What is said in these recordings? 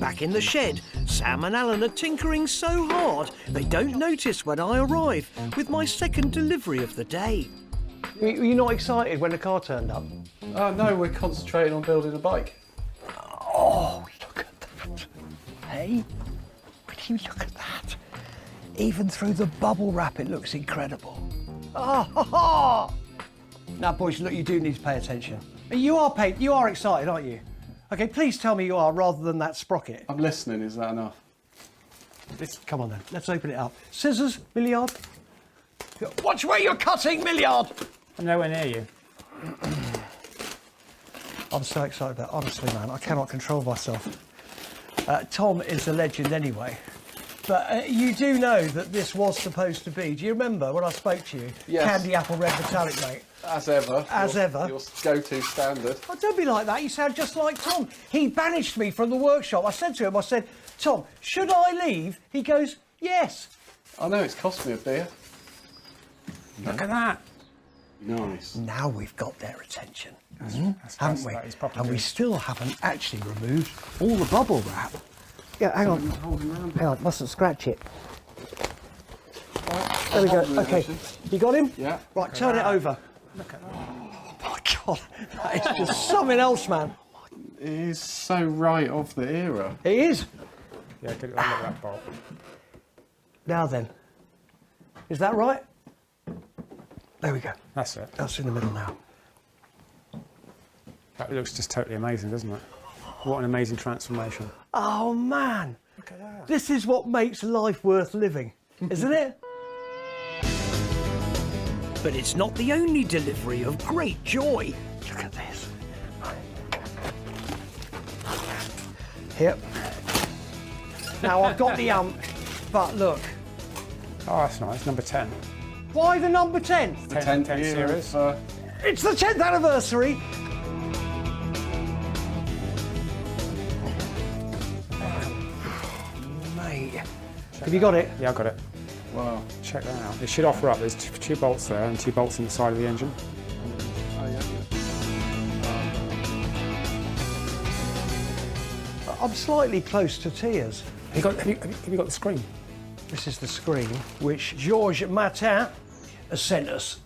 Back in the shed, Sam and Alan are tinkering so hard they don't notice when I arrive with my second delivery of the day. Were you not excited when the car turned up? No, we're concentrating on building a bike. Oh, look at that. Hey, would you look at that? Even through the bubble wrap, it looks incredible. Oh, ha, ha. Now, boys, look, you do need to pay attention. You are excited, aren't you? Okay, please tell me you are, rather than that sprocket. I'm listening, is that enough? Come on then, let's open it up. Scissors, Millyard. Watch where you're cutting, Millyard! I'm nowhere near you. I'm so excited about it, honestly, man, I cannot control myself. Tom is a legend anyway. But you do know that this was supposed to be, do you remember when I spoke to you? Yes. Candy apple red metallic, mate. As ever. As ever. Your go-to standard. Oh, don't be like that, you sound just like Tom. He banished me from the workshop. I said to him, Tom, should I leave? He goes, yes. I know, it's cost me a beer. Look at that. Nice. Now we've got their attention, Haven't we? And we still haven't actually removed all the bubble wrap. Yeah, hang on. Hang on, mustn't scratch it. There we go. Okay, you got him? Yeah. Right, turn it over. Look at that. Oh my God, that is just something else, man. It is so right of the era. It is. Yeah, look at that bolt. Now then, is that right? There we go. That's it. That's in the middle now. That looks just totally amazing, doesn't it? What an amazing transformation. Oh man, Look at that. this is what makes life worth living, isn't it? But it's not the only delivery of great joy. Look at this. Here. Now I've got the but look. Oh, that's nice. Number 10. Why the number 10? The 10th 10 year series. of, It's the 10th anniversary. Mate. Have you got it? Yeah, I got it. wow. Check that out. It should offer up. There's two bolts there and 2 bolts in the side of the engine. Oh, yeah. I'm slightly close to tears. Have you got the screen? This is the screen which Georges Martin has sent us.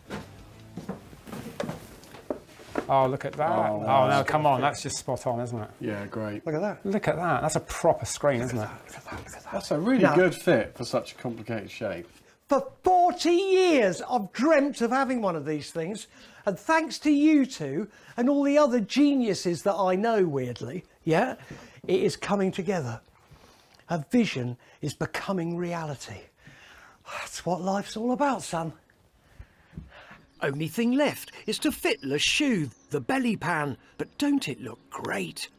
Oh, look at that. Oh, Oh, no, that's come on. That's just spot on, isn't it? Yeah, great. Look at that. Look at that. That's a proper screen, isn't it? Look at that. Look at that. That's a really Now- good fit for such a complicated shape. For 40 years, I've dreamt of having one of these things. And thanks to you two and all the other geniuses that I know, weirdly, yeah, it is coming together. A vision is becoming reality. That's what life's all about, son. Only thing left is to fit Le Shoe, the belly pan. But don't it look great?